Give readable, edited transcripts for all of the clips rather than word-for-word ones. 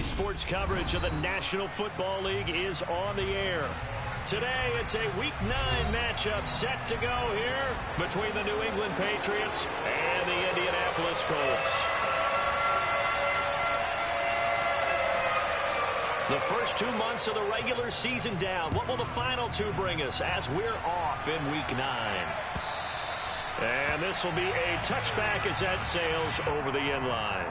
Sports coverage of the National Football League is on the air. Today, it's a Week 9 matchup set to go here between the New England Patriots and the Indianapolis Colts. The first 2 months of the regular season down. What will the final 2 bring us as we're off in Week 9? And this will be a touchback as that sails over the end line.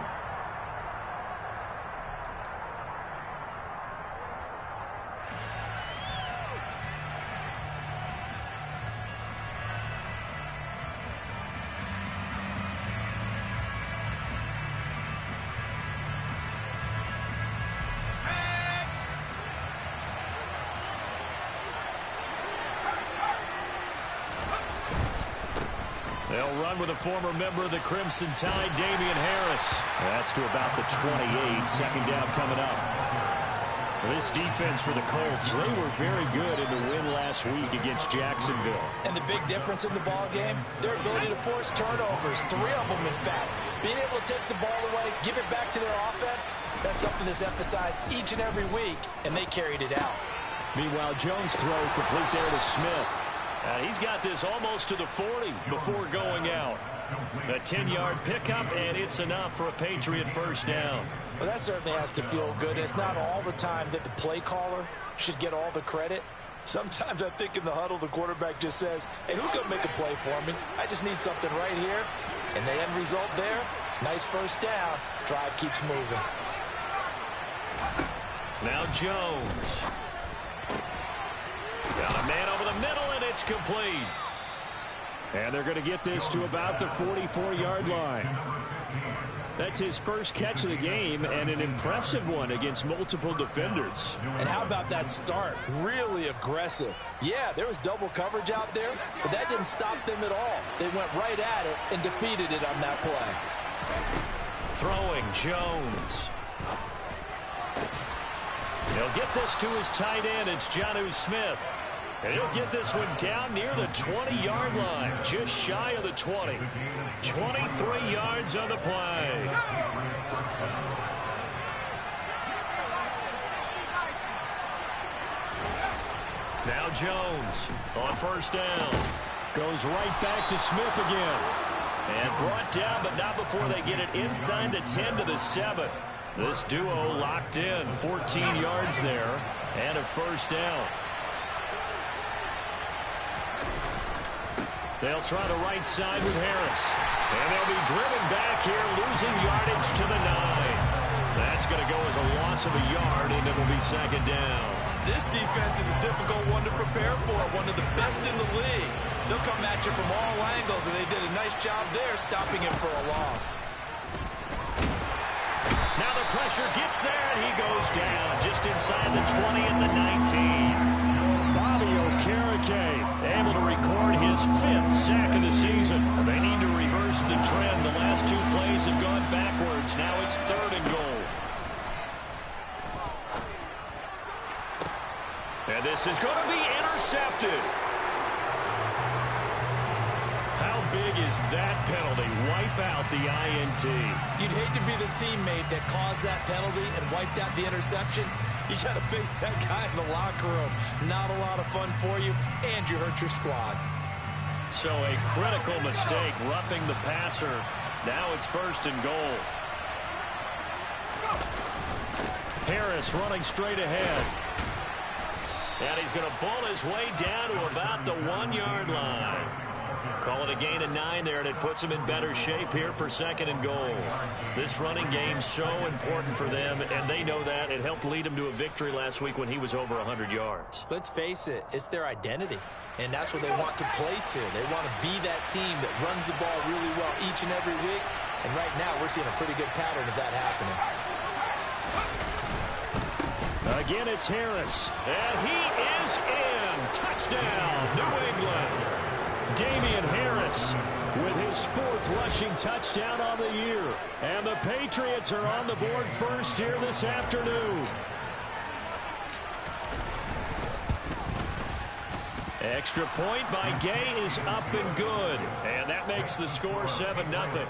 They'll run with a former member of the Crimson Tide, Damian Harris. That's to about the 28. Second down coming up. This defense for the Colts, they were very good in the win last week against Jacksonville. And the big difference in the ball game, their ability to force turnovers, 3 of them in fact. Being able to take the ball away, give it back to their offense, that's something that's emphasized each and every week, and they carried it out. Meanwhile, Jones' throw complete there to Smith. He's got this almost to the 40 before going out. A 10-yard pickup, and it's enough for a Patriot first down. Well, that certainly has to feel good. It's not all the time that the play caller should get all the credit. Sometimes I think in the huddle, the quarterback just says, hey, who's going to make a play for me? I just need something right here. And the end result there, nice first down. Drive keeps moving. Now Jones. Got a man over the middle, and it's complete. And they're going to get this to about the 44-yard line. That's his first catch of the game, and an impressive one against multiple defenders. And how about that start? Really aggressive. Yeah, there was double coverage out there, but that didn't stop them at all. They went right at it and defeated it on that play. Throwing Jones. He'll get this to his tight end. It's Jonnu Smith. And he'll get this one down near the 20-yard line, just shy of the 20. 23 yards on the play. Now Jones on first down. Goes right back to Smith again. And brought down, but not before they get it inside the 10 to the 7. This duo locked in, 14 yards there, and a first down. They'll try the right side with Harris. And they'll be driven back here, losing yardage to the 9. That's going to go as a loss of a yard, and it will be second down. This defense is a difficult one to prepare for, one of the best in the league. They'll come at you from all angles, and they did a nice job there stopping him for a loss. Now the pressure gets there, and he goes down just inside the 20 at the 19. Bobby Okereke able to record his 5th sack of the season. They need to reverse the trend. The last 2 plays have gone backwards. Now it's 3rd and goal. And this is going to be intercepted. How big is that penalty? Wipe out the INT. You'd hate to be the teammate that caused that penalty and wiped out the interception. You got to face that guy in the locker room. Not a lot of fun for you, and you hurt your squad. So a critical mistake, roughing the passer. Now it's 1st and goal. Harris running straight ahead. And he's going to bull his way down to about the 1-yard line. Call it a gain of 9 there, and it puts him in better shape here for 2nd and goal. This running game's so important for them, and they know that. It helped lead him to a victory last week when he was over 100 yards. Let's face it, it's their identity, and that's what they want to play to. They want to be that team that runs the ball really well each and every week, and right now we're seeing a pretty good pattern of that happening. Again, it's Harris, and he is in. Touchdown, New England. Damian Harris with his 4th rushing touchdown on the year. And the Patriots are on the board first here this afternoon. Extra point by Gay is up and good. And that makes the score 7-0.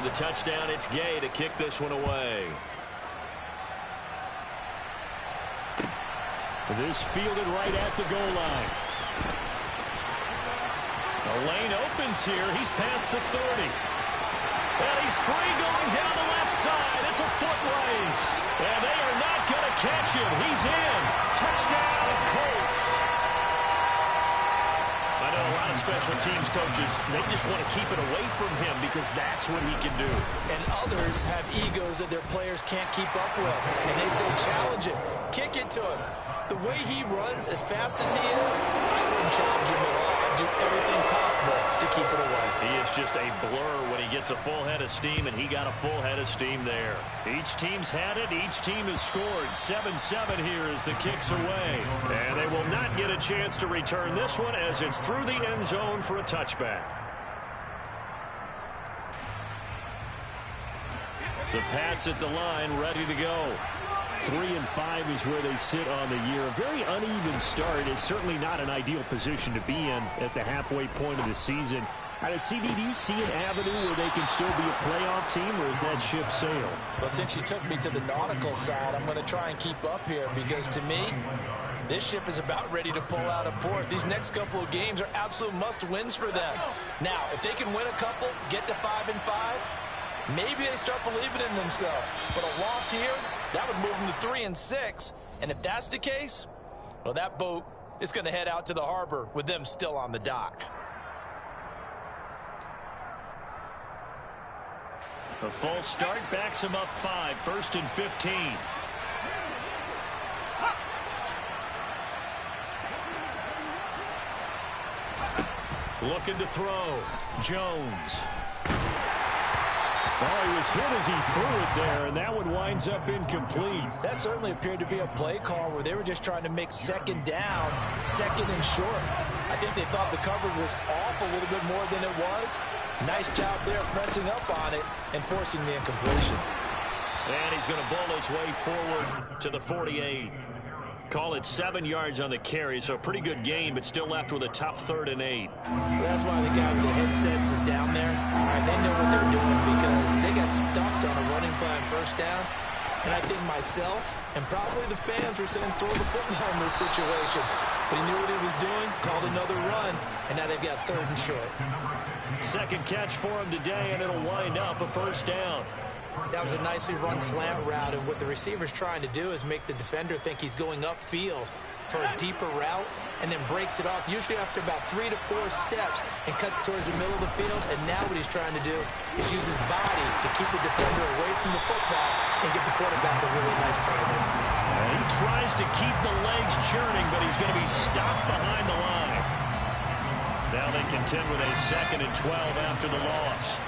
the touchdown. It's Gay to kick this one away. This fielded right at the goal line. The lane opens here. He's past the 30. And he's free going down the left side. It's a foot race. And they are not going to catch him. He's in. Touchdown, Colts. I know a lot of special teams coaches, they just want to keep it away from him because that's what he can do. And others have egos that their players can't keep up with. And they say, challenge him. Kick it to him. The way he runs as fast as he is, I wouldn't challenge him at all. I'd do everything possible to keep it away. He is just a blur when he gets a full head of steam, and he got a full head of steam there. Each team's had it. Each team has scored. 7-7 here as the kick's away. And they will not get a chance to return this one as it's through the end zone for a touchback. The Pats at the line, ready to go. 3-5 is where they sit on the year. A very uneven start is certainly not an ideal position to be in at the halfway point of the season. CD, do you see an avenue where they can still be a playoff team, or is that ship sailed? Well, since you took me to the nautical side, I'm going to try and keep up here because, to me, this ship is about ready to pull out of port. These next couple of games are absolute must-wins for them. Now, if they can win a couple, get to 5-5, maybe they start believing in themselves. But a loss here, that would move them to 3-6. And if that's the case, well, that boat is going to head out to the harbor with them still on the dock. A false start backs him up 5, 1st and 15. Looking to throw. Jones. Oh, he was hit as he threw it there, and that one winds up incomplete. That certainly appeared to be a play call where they were just trying to make second down, second and short. I think they thought the coverage was off a little bit more than it was. Nice job there pressing up on it and forcing the incompletion. And he's going to bowl his way forward to the 48. Call it 7 yards on the carry, so a pretty good game, but still left with a tough 3rd and 8. Well, that's why the guy with the headsets is down there. All right, they know what they're doing because they got stuffed on a running play on 1st down. And I think myself and probably the fans were saying throw the football in this situation. But he knew what he was doing, called another run, and now they've got 3rd and short. Second catch for him today, and it'll wind up a 1st down. That was a nicely run slant route, and what the receiver's trying to do is make the defender think he's going upfield for a deeper route and then breaks it off, usually after about 3 to 4 steps, and cuts towards the middle of the field. And now what he's trying to do is use his body to keep the defender away from the football and give the quarterback a really nice target. And he tries to keep the legs churning, but he's going to be stopped behind the line. Now they contend with a 2nd and 12 after the loss.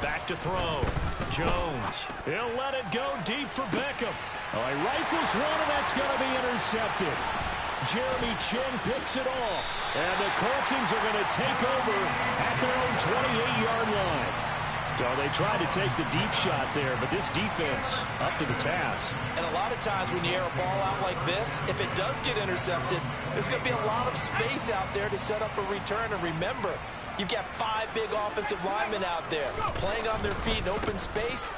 Back to throw. Jones. He'll let it go deep for Beckham. Oh, he rifles one, and that's going to be intercepted. Jeremy Chin picks it off. And the Coltsons are going to take over at their own 28-yard line. So they tried to take the deep shot there, but this defense up to the task. And a lot of times when you air a ball out like this, if it does get intercepted, there's going to be a lot of space out there to set up a return. And remember, you've got 5 big offensive linemen out there playing on their feet in open space.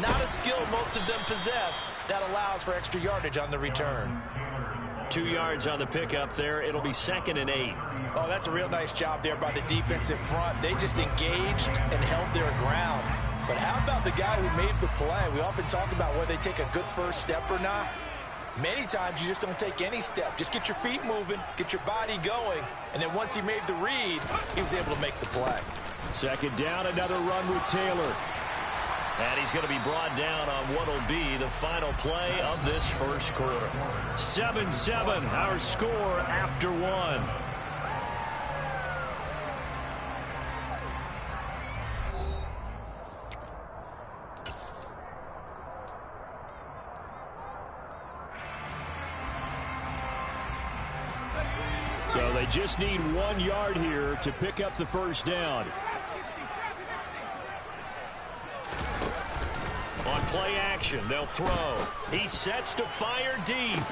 Not a skill most of them possess that allows for extra yardage on the return. 2 yards on the pickup there. It'll be 2nd and 8. Oh, that's a real nice job there by the defensive front. They just engaged and held their ground. But how about the guy who made the play? We often talk about whether they take a good first step or not. Many times you just don't take any step. Just get your feet moving, get your body going, and then once he made the read, he was able to make the play. 2nd down, another run with Taylor. And he's going to be brought down on what will be the final play of this first quarter. 7-7, our score after 1. So they just need 1 yard here to pick up the 1st down. On play action, they'll throw. He sets to fire deep.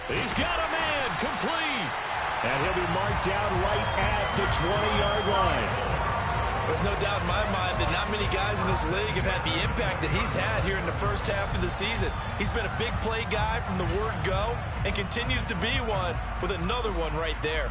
He's got a man complete. And he'll be marked down right at the 20-yard line. There's no doubt in my mind that not many guys in this league have had the impact that he's had here in the first half of the season. He's been a big play guy from the word go and continues to be one with another one right there.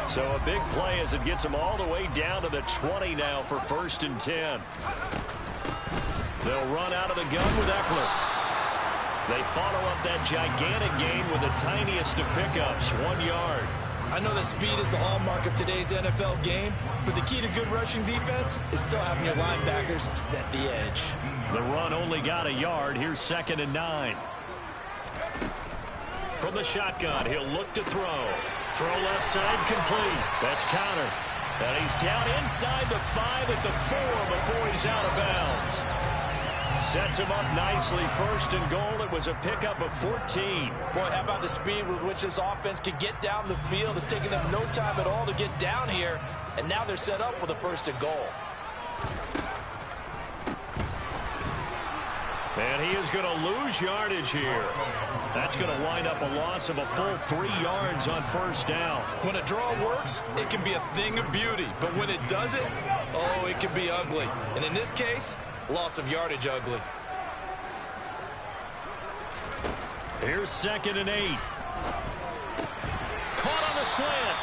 So a big play as it gets them all the way down to the 20 now for 1st and 10. They'll run out of the gun with Eckler. They follow up that gigantic gain with the tiniest of pickups, 1 yard. I know that speed is the hallmark of today's NFL game, but the key to good rushing defense is still having your linebackers set the edge. The run only got a yard. Here's 2nd and 9. From the shotgun, he'll look to throw. Throw left side complete. That's Connor. And he's down inside the 5 at the 4 before he's out of bounds. Sets him up nicely. 1st and goal. It was a pickup of 14. Boy, how about the speed with which this offense can get down the field? It's taken them no time at all to get down here. And now they're set up with a 1st and goal. And he is going to lose yardage here. That's going to wind up a loss of a full 3 yards on 1st down. When a draw works, it can be a thing of beauty. But when it doesn't, oh, it can be ugly. And in this case, loss of yardage ugly. Here's 2nd and 8. Caught on the slant.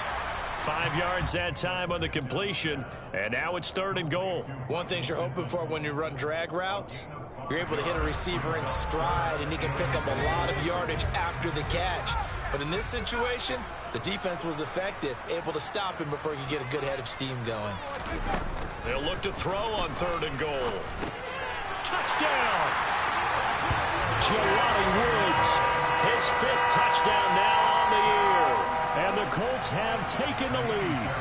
5 yards that time on the completion. And now it's 3rd and goal. One thing you're hoping for when you run drag routes, you're able to hit a receiver in stride, and he can pick up a lot of yardage after the catch. But in this situation, the defense was effective, able to stop him before he could get a good head of steam going. They'll look to throw on 3rd and goal. Touchdown! Jelani Woods, his 5th touchdown now on the year. And the Colts have taken the lead.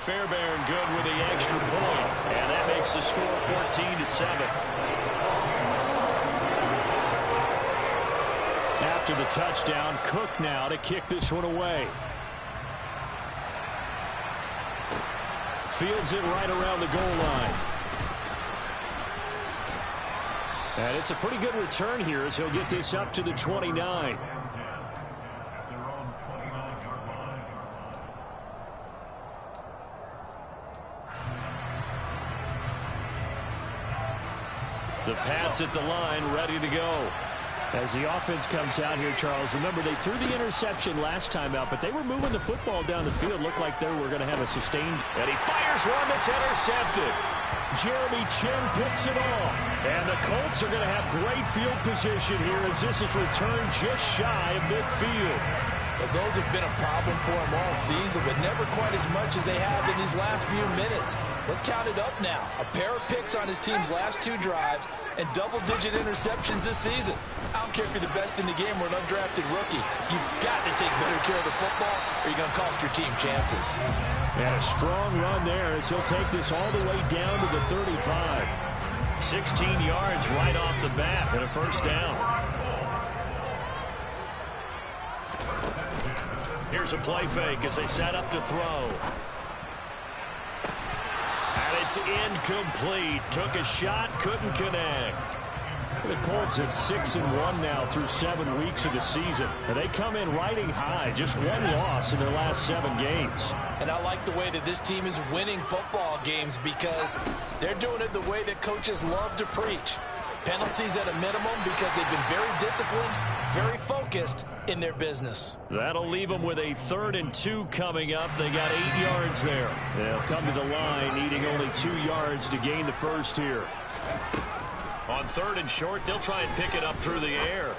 Fairbairn good with the extra point, and that makes the score 14-7. After the touchdown, Cook now to kick this one away. Fields it right around the goal line. And it's a pretty good return here as he'll get this up to the 29. The Pats at the line, ready to go. As the offense comes out here, Charles, remember they threw the interception last time out, but they were moving the football down the field. Looked like they were going to have a sustained. And he fires one that's intercepted. Jeremy Chin picks it off. And the Colts are going to have great field position here as this is returned just shy of midfield. But those have been a problem for him all season, but never quite as much as they have in these last few minutes. Let's count it up now. A pair of picks on his team's last 2 drives and double-digit interceptions this season. I don't care if you're the best in the game or an undrafted rookie. You've got to take better care of the football or you're going to cost your team chances. And a strong run there as he'll take this all the way down to the 35. 16 yards right off the bat and a 1st down. Here's a play fake as they set up to throw. And it's incomplete. Took a shot, couldn't connect. The Colts at 6-1 now through 7 weeks of the season. And they come in riding high. Just 1 loss in their last 7 games. And I like the way that this team is winning football games because they're doing it the way that coaches love to preach. Penalties at a minimum because they've been very disciplined, very focused in their business. That'll leave them with a 3rd and 2 coming up. They got 8 yards there. They'll come to the line needing only 2 yards to gain the 1st here. On 3rd and short, they'll try and pick it up through the air.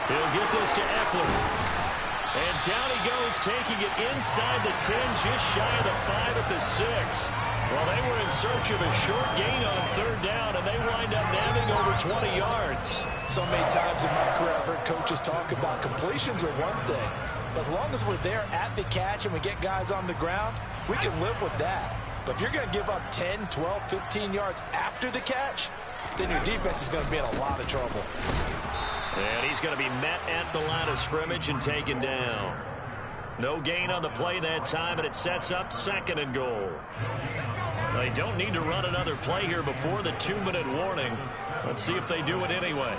He'll get this to Eckler. And down he goes, taking it inside the 10, just shy of the 5 at the 6. Well, they were in search of a short gain on 3rd down, and they wind up nabbing over 20 yards. So many times in my career, I've heard coaches talk about completions are one thing, As long as we're there at the catch and we get guys on the ground, we can live with that. But if you're going to give up 10, 12, 15 yards after the catch, then your defense is going to be in a lot of trouble. And he's going to be met at the line of scrimmage and taken down. No gain on the play that time, and it sets up 2nd and goal. They don't need to run another play here before the 2-minute warning. Let's see if they do it anyway.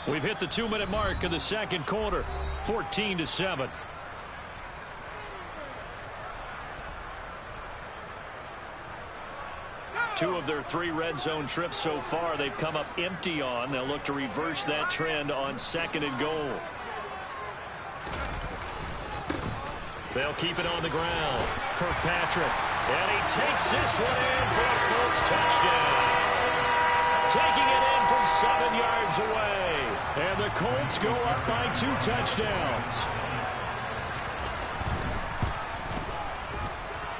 We've hit the 2-minute mark of the 2nd quarter, 14-7. Two of their 3 red zone trips so far they've come up empty on. They'll look to reverse that trend on 2nd and goal. They'll keep it on the ground. Kirkpatrick, and he takes this one in for a Colts touchdown. Taking it in from 7 yards away. And the Colts go up by 2 touchdowns.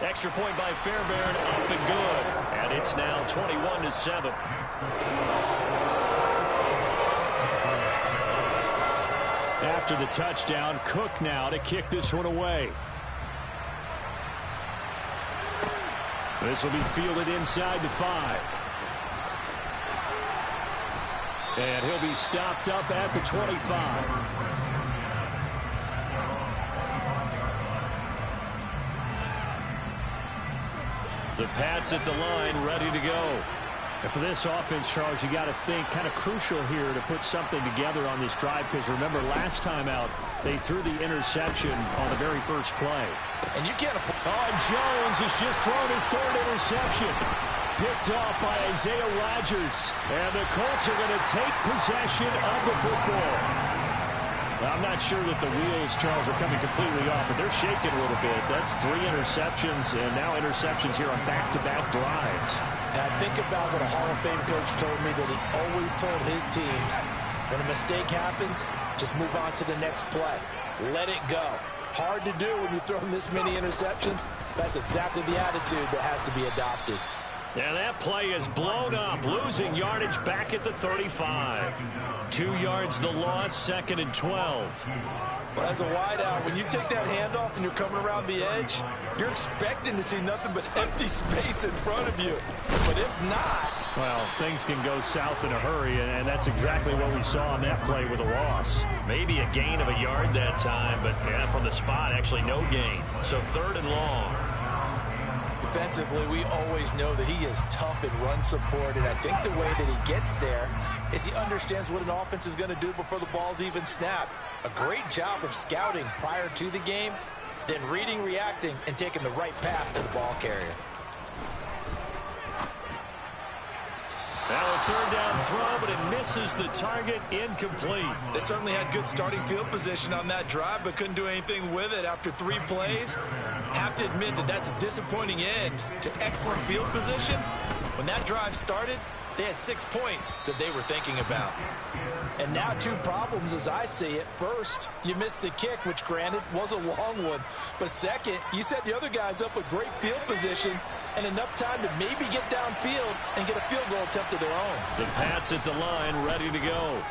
Extra point by Fairbairn, up and good. And it's now 21-7. After the touchdown, Cook now to kick this one away. This will be fielded inside the 5. And he'll be stopped up at the 25. The Pats at the line, ready to go. And for this offense, Charles, you got to think kind of crucial here to put something together on this drive, because remember last time out they threw the interception on the very first play. And you can't afford. Oh, Jones has just thrown his 3rd interception. Picked off by Isaiah Rodgers. And the Colts are going to take possession of the football. I'm not sure that the wheels, Charles, are coming completely off, but they're shaking a little bit. That's 3 interceptions, and now interceptions here on back-to-back drives. And I think about what a Hall of Fame coach told me, that he always told his teams, when a mistake happens, just move on to the next play. Let it go. Hard to do when you've thrown this many interceptions. That's exactly the attitude that has to be adopted. And that play is blown up, losing yardage back at the 35. 2 yards the loss, 2nd and 12. Well, as a wideout, when you take that handoff and you're coming around the edge, you're expecting to see nothing but empty space in front of you. But if not... Well, things can go south in a hurry, and that's exactly what we saw on that play with a loss. Maybe a gain of a yard that time, but yeah, from the spot, actually no gain. So 3rd and long. Defensively, we always know that he is tough and run support, and I think the way that he gets there is he understands what an offense is going to do before the ball's even snapped. A great job of scouting prior to the game, then reading, reacting, and taking the right path to the ball carrier. Now a 3rd down throw, but it misses the target, incomplete. They certainly had good starting field position on that drive, but couldn't do anything with it after 3 plays. Have to admit that that's a disappointing end to excellent field position. When that drive started, they had 6 points that they were thinking about. And now 2 problems as I see it. First, you missed the kick, which granted was a long one. But second, you set the other guys up with great field position and enough time to maybe get downfield and get a field goal attempt of their own. The Pats at the line, ready to go.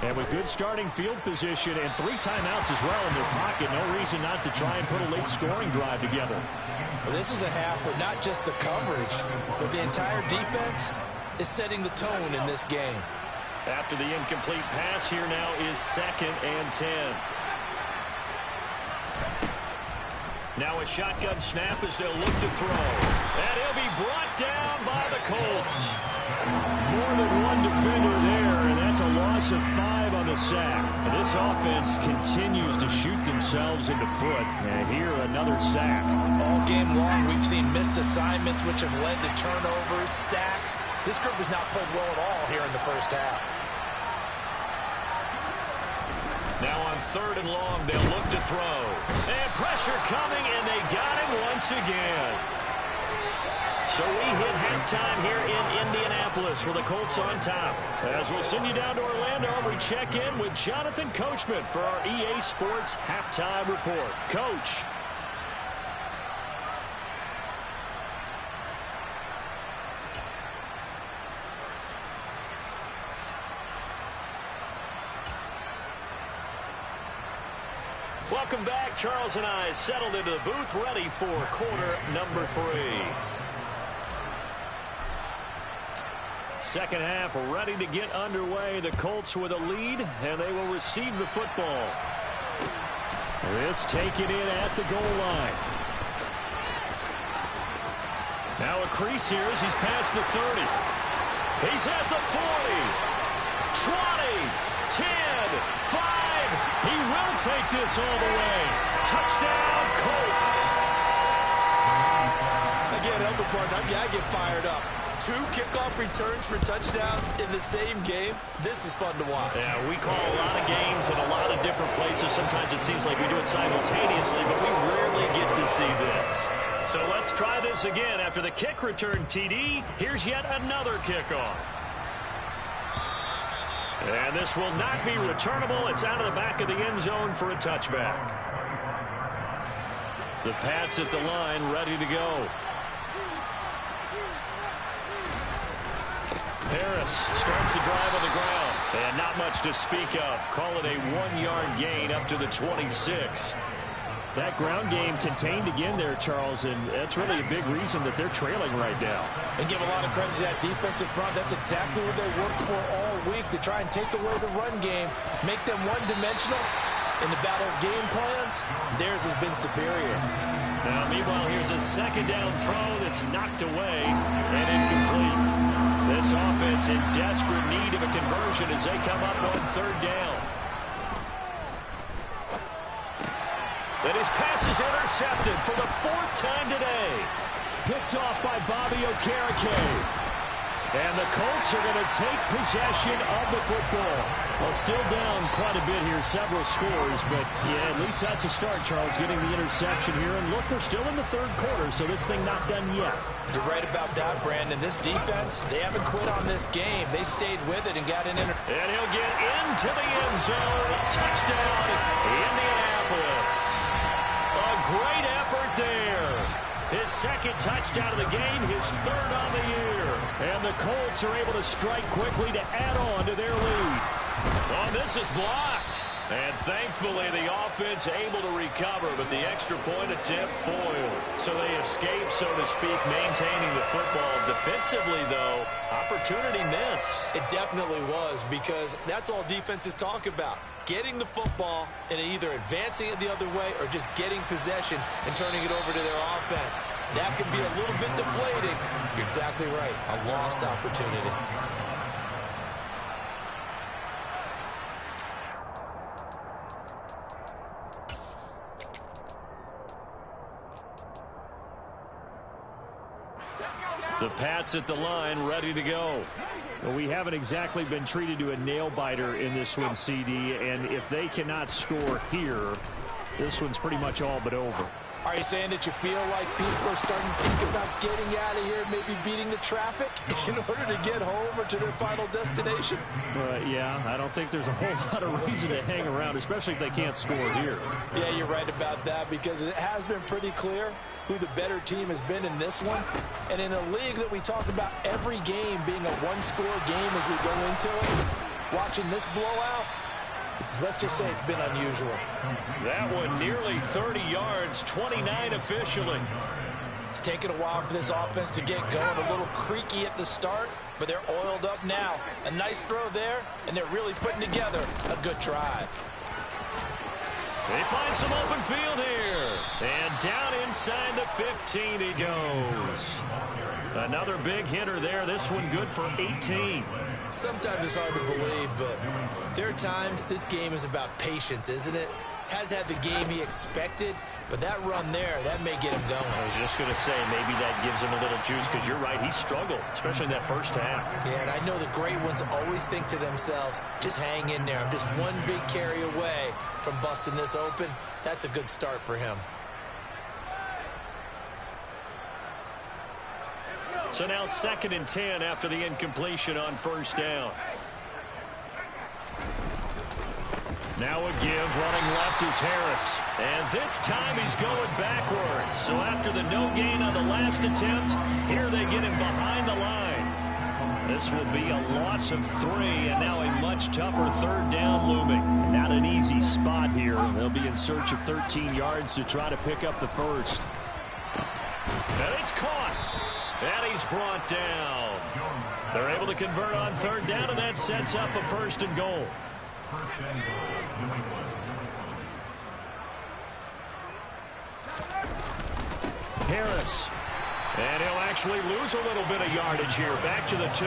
And with good starting field position and 3 timeouts as well in their pocket, no reason not to try and put a late scoring drive together. Well, this is a half where not just the coverage, but the entire defense is setting the tone in this game. After the incomplete pass, here now is 2nd and 10. Now a shotgun snap as they'll look to throw. And he'll be brought down by the Colts. More than one defender there, and that's a loss of 5 on the sack. And this offense continues to shoot themselves in the foot. And here, another sack. All game long, we've seen missed assignments, which have led to turnovers, sacks. This group has not played well at all here in the first half. Now on 3rd and long, they'll look to throw. And pressure coming, and they got him once again. So we hit halftime here in Indianapolis with the Colts on top. As we'll send you down to Orlando, we check in with Jonathan Coachman for our EA Sports Halftime Report. Coach. Welcome back. Charles and I settled into the booth, ready for quarter number 3. Second half ready to get underway. The Colts with a lead, and they will receive the football. This taken in at the goal line. Now a crease here as he's past the 30. He's at the 40. 20, 10, 5. He will take this all the way. Touchdown, Colts. Again, Elder Partner, I get fired up. 2 kickoff returns for touchdowns in the same game. This is fun to watch. Yeah, we call a lot of games in a lot of different places. Sometimes it seems like we do it simultaneously, but we rarely get to see this. So let's try this again. After the kick return TD, here's yet another kickoff. And this will not be returnable. It's out of the back of the end zone for a touchback. The Pats at the line, ready to go. Harris starts the drive on the ground. And not much to speak of. Call it a 1-yard gain up to the 26. That ground game contained again there, Charles, and that's really a big reason that they're trailing right now. And give a lot of credit to that defensive front. That's exactly what they worked for all week, to try and take away the run game, make them one-dimensional. In the battle of game plans, theirs has been superior. Now, meanwhile, here's a second down throw that's knocked away and incomplete. This offense in desperate need of a conversion as they come up on 3rd down. And his pass is intercepted for the 4th time today. Picked off by Bobby Okereke. And the Colts are going to take possession of the football. Well, still down quite a bit here, several scores, but yeah, at least that's a start, Charles, getting the interception here. And look, we're still in the 3rd quarter, so this thing not done yet. You're right about that, Brandon. This defense, they haven't quit on this game. They stayed with it and got an And he'll get into the end zone. Touchdown, Indianapolis. A great effort there. His 2nd touchdown of the game, his 3rd on the year. And the Colts are able to strike quickly to add on to their lead. Oh, this is blocked. And thankfully, the offense able to recover, but the extra point attempt foiled. So they escape, so to speak, maintaining the football. Defensively, though, opportunity miss. It definitely was, because that's all defenses talk about. Getting the football and either advancing it the other way or just getting possession and turning it over to their offense. That can be a little bit deflating. You're exactly right. A lost opportunity. The Pats at the line, ready to go. Well, we haven't exactly been treated to a nail-biter in this one, CD, and if they cannot score here, this one's pretty much all but over. Are you saying that you feel like people are starting to think about getting out of here, maybe beating the traffic in order to get home or to their final destination? Yeah, I don't think there's a whole lot of reason to hang around, especially if they can't score here. Yeah, you're right about that, because it has been pretty clear who the better team has been in this one. And in a league that we talk about every game being a one-score game as we go into it, watching this blowout, let's just say it's been unusual. That one nearly 30 yards, 29 officially. It's taken a while for this offense to get going, a little creaky at the start, but they're oiled up now. A nice throw there, and they're really putting together a good drive. They find some open field here. And down inside the 15 he goes. Another big hitter there. This one good for 18. Sometimes it's hard to believe, but there are times this game is about patience, isn't it? Has had the game he expected, but that run there, that may get him going. I was just going to say, maybe that gives him a little juice, because you're right, he struggled, especially in that first half. Yeah, and I know the great ones always think to themselves, just hang in there. I'm just one big carry away from busting this open. That's a good start for him. So now 2nd and 10 after the incompletion on 1st down. Now a give, running left is Harris. And this time he's going backwards. So after the no gain on the last attempt, here they get him behind the line. This will be a loss of 3, and now a much tougher third down looming. Not an easy spot here. They'll be in search of 13 yards to try to pick up the first. And it's caught. And he's brought down. They're able to convert on third down, and that sets up a 1st and goal. Harris. And he'll actually lose a little bit of yardage here. Back to the 2.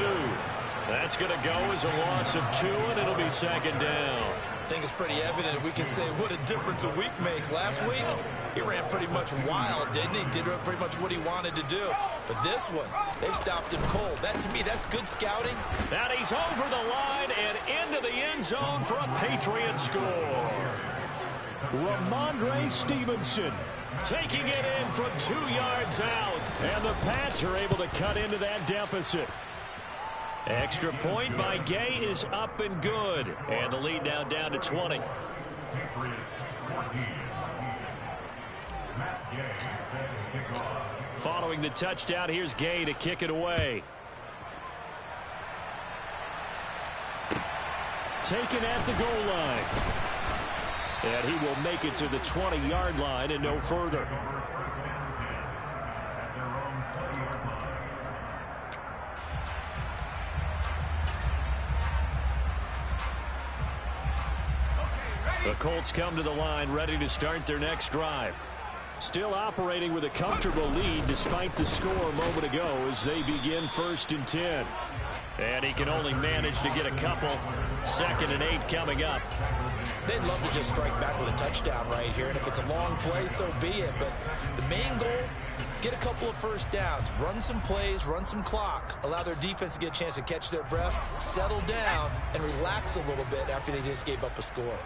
That's going to go as a loss of 2, and it'll be 2nd down. I think it's pretty evident we can say what a difference a week makes. Last week, he ran pretty much wild, didn't he? Did pretty much what he wanted to do. But this one, they stopped him cold. That, to me, that's good scouting. Now he's over the line and into the end zone for a Patriot score. Ramondre Stevenson taking it in from 2 yards out. And the Pats are able to cut into that deficit. Extra point by Gay is up and good. And the lead now down to 20. Following the touchdown, here's Gay to kick it away. Taken at the goal line. And he will make it to the 20-yard line and no further. The Colts come to the line ready to start their next drive. Still operating with a comfortable lead despite the score a moment ago as they begin 1st and 10. And he can only manage to get a couple. 2nd and 8 coming up. They'd love to just strike back with a touchdown right here, and if it's a long play, so be it. But the main goal, get a couple of first downs, run some plays, run some clock, allow their defense to get a chance to catch their breath, settle down, and relax a little bit after they just gave up a score.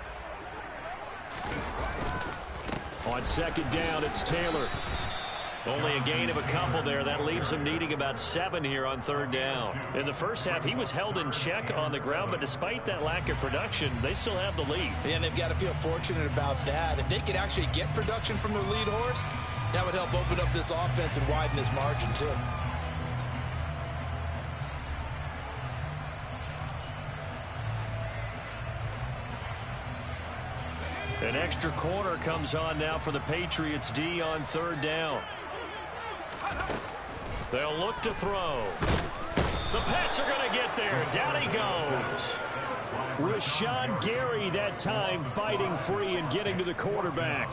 On 2nd down, it's Taylor. Only a gain of a couple there. That leaves him needing about 7 here on 3rd down. In the first half, he was held in check on the ground, but despite that lack of production, they still have the lead. And they've got to feel fortunate about that. If they could actually get production from their lead horse, that would help open up this offense and widen this margin too. An extra corner comes on now for the Patriots D on 3rd down. They'll look to throw. The Pats are going to get there. Down he goes. Rashawn Gary that time fighting free and getting to the quarterback.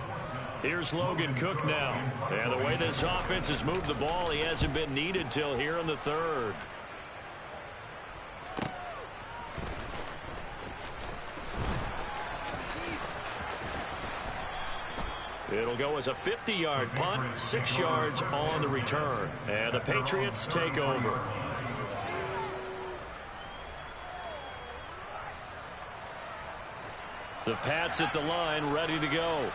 Here's Logan Cook now. And the way this offense has moved the ball, he hasn't been needed till here in the 3rd. It'll go as a 50-yard punt, 6 yards on the return. And the Patriots take over. The Pats at the line, ready to go.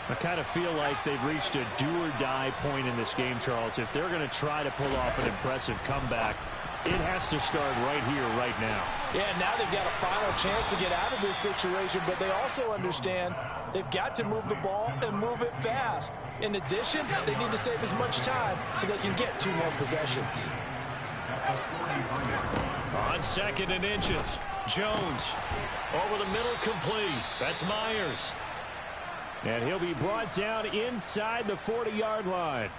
I kind of feel like they've reached a do-or-die point in this game, Charles. If they're going to try to pull off an impressive comeback, it has to start right here, right now. Yeah, now they've got a final chance to get out of this situation, but they also understand they've got to move the ball and move it fast. In addition, they need to save as much time so they can get 2 more possessions. On 2nd and inches, Jones over the middle, complete. That's Myers. And he'll be brought down inside the 40-yard line.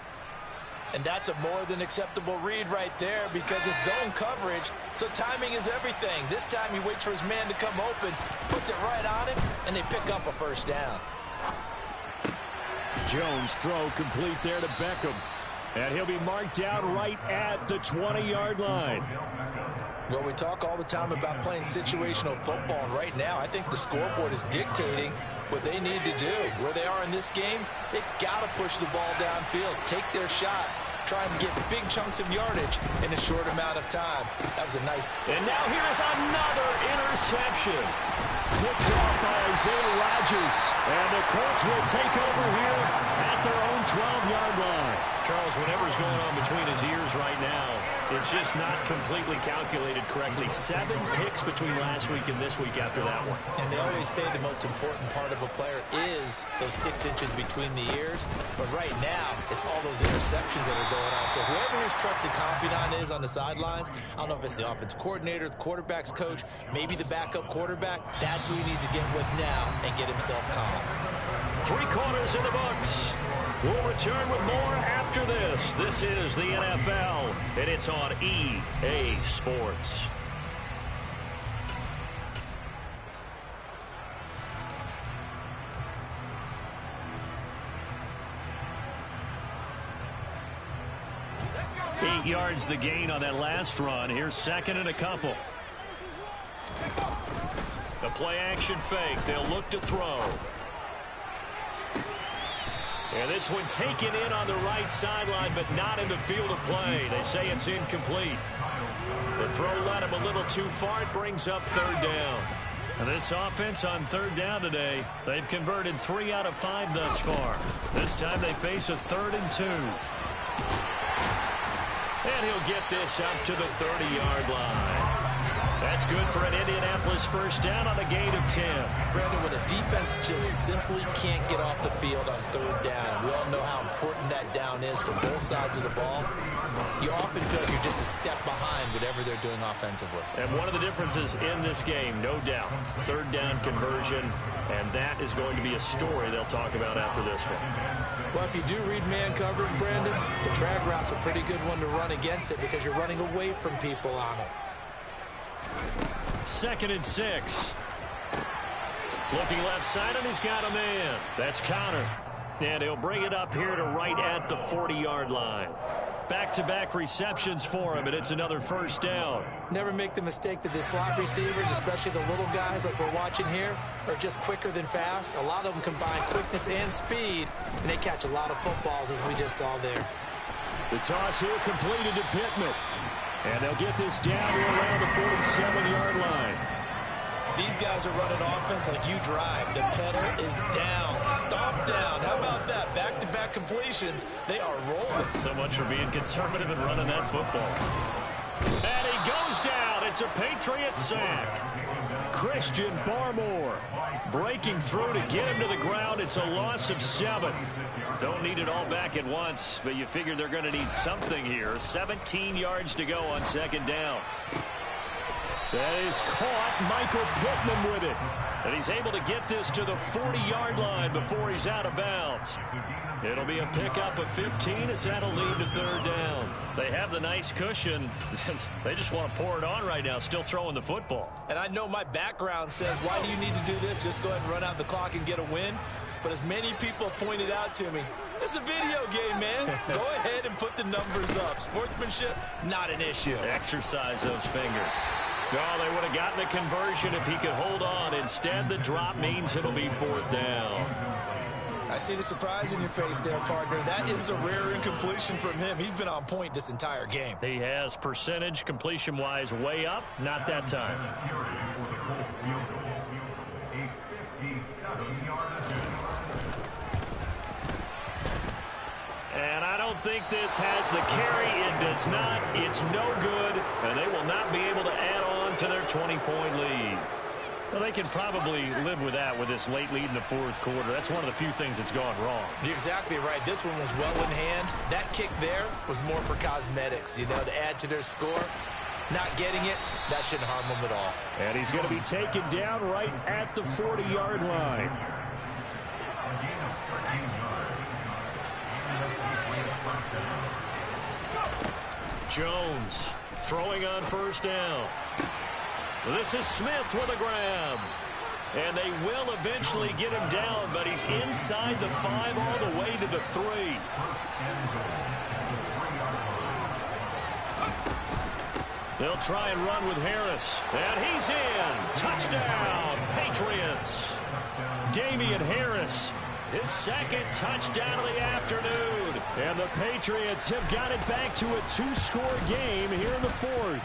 And that's a more than acceptable read right there because it's zone coverage, so timing is everything. This time he waits for his man to come open, puts it right on him, and they pick up a 1st down. Jones throw complete there to Beckham. And he'll be marked down right at the 20-yard line. Well, we talk all the time about playing situational football, and right now I think the scoreboard is dictating what they need to do. Where they are in this game, they've got to push the ball downfield, take their shots, trying to get big chunks of yardage in a short amount of time. That was a nice... And now here's another interception. Picked off by Isaiah Rodgers. And the Colts will take over here at their own 12-yard line. Charles, whatever's going on between his ears right now, it's just not completely calculated correctly. 7 picks between last week and this week after that one. And they always say the most important part of a player is those 6 inches between the ears. But right now, it's all those interceptions that are going on. So whoever his trusted confidant is on the sidelines, I don't know if it's the offense coordinator, the quarterback's coach, maybe the backup quarterback, that's who he needs to get with now and get himself calm. 3 quarters in the books. We'll return with more after this. This is the NFL, and it's on EA Sports. Eight yards the gain on that last run. Here's second and a couple. The play action fake. They'll look to throw. And this one taken in on the right sideline, but not in the field of play. They say it's incomplete. The throw led him a little too far. It brings up third down. And this offense on third down today, they've converted 3 out of 5 thus far. This time they face a 3rd and 2. And he'll get this up to the 30-yard line. That's good for an Indianapolis first down on a gain of 10. Brandon, when a defense just simply can't get off the field on third down, and we all know how important that down is for both sides of the ball, you often feel like you're just a step behind whatever they're doing offensively. And one of the differences in this game, no doubt, third down conversion, and that is going to be a story they'll talk about after this one. Well, if you do read man coverage, Brandon, the drag route's a pretty good one to run against it because you're running away from people on it. 2nd and 6. Looking left side, and he's got a man. That's Connor. And he'll bring it up here to right at the 40-yard line. Back-to-back receptions for him, and it's another first down. Never make the mistake that the slot receivers, especially the little guys like we're watching here, are just quicker than fast. A lot of them combine quickness and speed, and they catch a lot of footballs, as we just saw there. The toss here completed to Pittman. And they'll get this down here around the 47-yard line. These guys are running offense like you drive. The pedal is down, stomp down. How about that? Back-to-back completions. They are rolling. So much for being conservative and running that football. And he goes down. It's a Patriot sack. Christian Barmore breaking through to get him to the ground. It's a loss of 7. Don't need it all back at once, but you figure they're going to need something here. 17 yards to go on 2nd down. That is caught. Michael Pittman with it. And he's able to get this to the 40-yard line before he's out of bounds. It'll be a pickup of 15 as that'll lead to 3rd down. They have the nice cushion. They just want to pour it on right now, still throwing the football. And I know my background says, why do you need to do this? Just go ahead and run out the clock and get a win. But as many people pointed out to me, this is a video game, man. Go ahead and put the numbers up. Sportsmanship, not an issue. Exercise those fingers. Oh, they would have gotten a conversion if he could hold on. Instead, the drop means it'll be 4th down. I see the surprise in your face there, partner. That is a rare incompletion from him. He's been on point this entire game. He has percentage completion-wise way up. Not that time. And I don't think this has the carry. It does not. It's no good. And they will not be able to add on to their 20-point lead. Well, they can probably live with that with this late lead in the 4th quarter. That's one of the few things that's gone wrong. You're exactly right. This one was well in hand. That kick there was more for cosmetics, you know, to add to their score. Not getting it, that shouldn't harm them at all. And he's going to be taken down right at the 40-yard line. Jones throwing on first down. This is Smith with a grab. And they will eventually get him down, but he's inside the 5 all the way to the 3. They'll try and run with Harris. And he's in. Touchdown, Patriots. Damian Harris, his 2nd touchdown of the afternoon. And the Patriots have got it back to a 2-score game here in the 4th.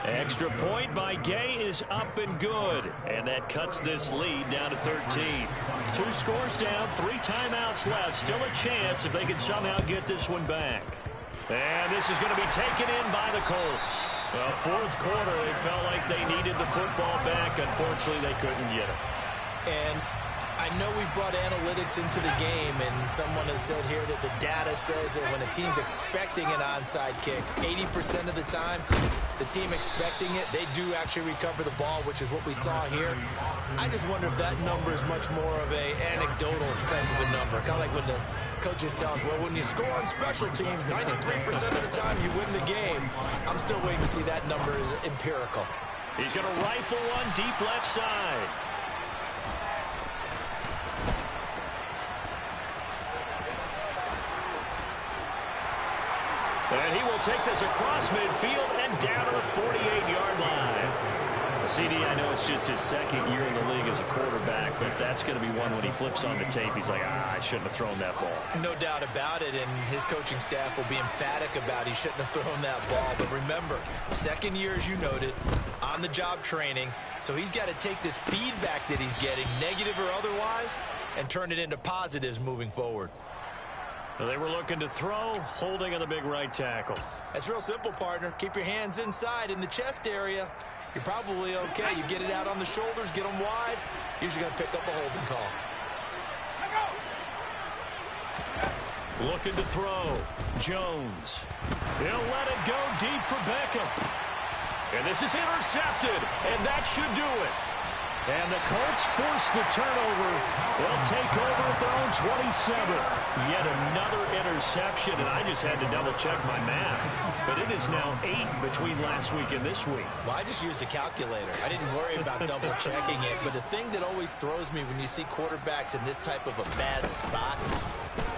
Extra point by Gay is up and good. And that cuts this lead down to 13. 2 scores down, 3 timeouts left. Still a chance if they can somehow get this one back. And this is going to be taken in by the Colts. Well, fourth quarter, they felt like they needed the football back. Unfortunately, they couldn't get it. And I know we've brought analytics into the game, and someone has said here that the data says that when a team's expecting an onside kick, 80% of the time, the team expecting it, they do actually recover the ball, which is what we saw here. I just wonder if that number is much more of a anecdotal type of a number. Kind of like when the coaches tell us, well, when you score on special teams, 93% of the time you win the game. I'm still waiting to see that number is empirical. He's going to rifle one deep left side. And he will take this across midfield and down to the 48-yard line. CD, I know it's just his second year in the league as a quarterback, but that's going to be one when he flips on the tape. He's like, I shouldn't have thrown that ball. No doubt about it, and his coaching staff will be emphatic about he shouldn't have thrown that ball. But remember, second year, as you noted, on-the-job training, so he's got to take this feedback that he's getting, negative or otherwise, and turn it into positives moving forward. They were looking to throw, holding on the big right tackle. That's real simple, partner. Keep your hands inside in the chest area. You're probably okay. You get it out on the shoulders, get them wide. Usually going to pick up a holding call. Looking to throw. Jones. He'll let it go deep for Beckham. And this is intercepted, and that should do it. And the Colts force the turnover. They'll take over at their own 27. Yet another interception, and I just had to double-check my math. But it is now 8 between last week and this week. Well, I just used a calculator. I didn't worry about double-checking it. But the thing that always throws me when you see quarterbacks in this type of a bad spot,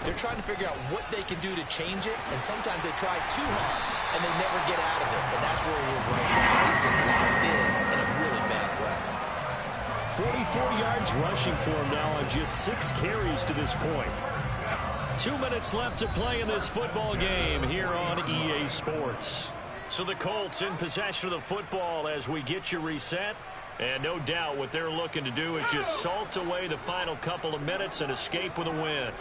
they're trying to figure out what they can do to change it, and sometimes they try too hard, and they never get out of it. And that's where he is right now. He's just locked in a really bad way. 44 yards rushing for him now on just 6 carries to this point. 2 minutes left to play in this football game here on EA Sports. So the Colts in possession of the football as we get you reset. And no doubt what they're looking to do is just salt away the final couple of minutes and escape with a win.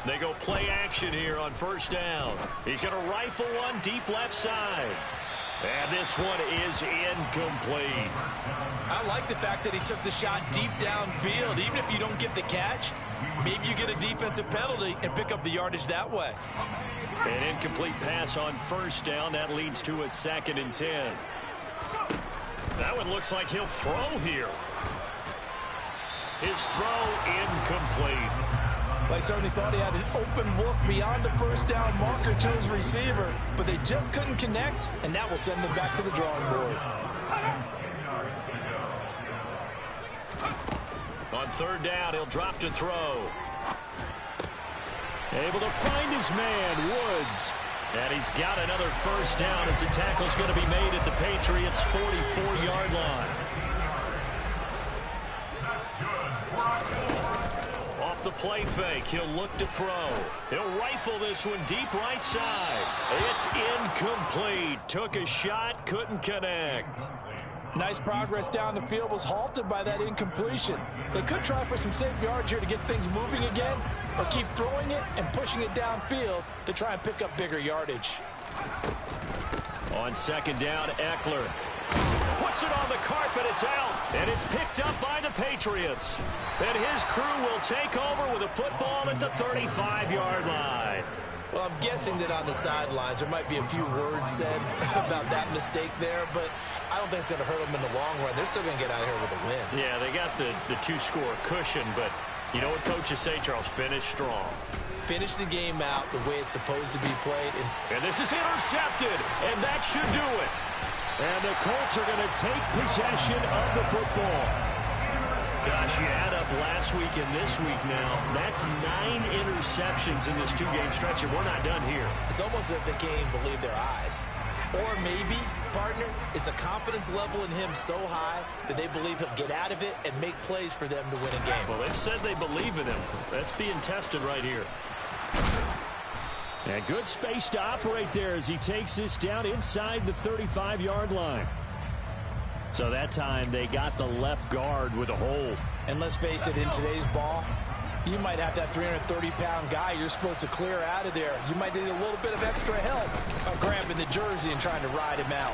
They go play action here on first down. He's going to rifle one deep left side. And this one is incomplete. I like the fact that he took the shot deep downfield. Even if you don't get the catch, maybe you get a defensive penalty and pick up the yardage that way. An incomplete pass on first down. That leads to a 2nd and 10. That one looks like he'll throw here. His throw incomplete. They certainly thought he had an open look beyond the first down marker to his receiver, but they just couldn't connect, and that will send them back to the drawing board. On third down, he'll drop to throw. Able to find his man, Woods. And he's got another first down as the tackle's going to be made at the Patriots' 44-yard line. Off the play fake, he'll look to throw. He'll rifle this one deep right side. It's incomplete. Took a shot, couldn't connect. Nice progress down the field, was halted by that incompletion. They could try for some safe yards here to get things moving again, or keep throwing it and pushing it downfield to try and pick up bigger yardage. On second down, Eckler puts it on the carpet, it's out, and it's picked up by the Patriots. And his crew will take over with a football at the 35-yard line. Well, I'm guessing that on the sidelines there might be a few words said about that mistake there, but I don't think it's going to hurt them in the long run. They're still going to get out of here with a win. Yeah, they got the 2-score cushion, but you know what coaches say, Charles? Finish strong. Finish the game out the way it's supposed to be played. And this is intercepted, and that should do it. And the Colts are going to take possession of the football. Gosh, you add up last week and this week now. That's 9 interceptions in this 2-game stretch, and we're not done here. It's almost as if they can't even believe their eyes. Or maybe, partner, is the confidence level in him so high that they believe he'll get out of it and make plays for them to win a game. Well, they've said they believe in him. That's being tested right here. And good space to operate there as he takes this down inside the 35-yard line. So that time they got the left guard with a hold. And let's face it, in today's ball, you might have that 330-pound guy you're supposed to clear out of there. You might need a little bit of extra help by grabbing the jersey and trying to ride him out.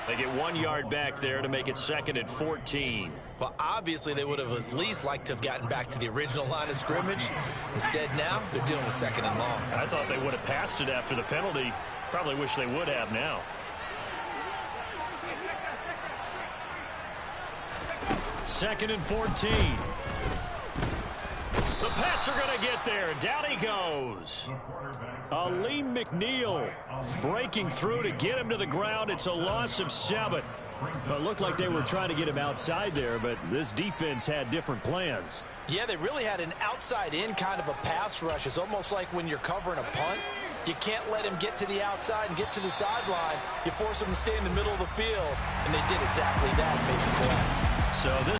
They get 1 yard back there to make it 2nd and 14. Well, obviously they would have at least liked to have gotten back to the original line of scrimmage. Instead, now they're dealing with 2nd and long. I thought they would have passed it after the penalty. Probably wish they would have now. Second and 14. The Pats are going to get there. Down he goes. Aleem McNeil breaking through to get him to the ground. It's a loss of 7. It looked like they were trying to get him outside there, but this defense had different plans. Yeah, they really had an outside-in kind of a pass rush. It's almost like when you're covering a punt. You can't let him get to the outside and get to the sideline. You force him to stay in the middle of the field, and they did exactly that and made the play. So this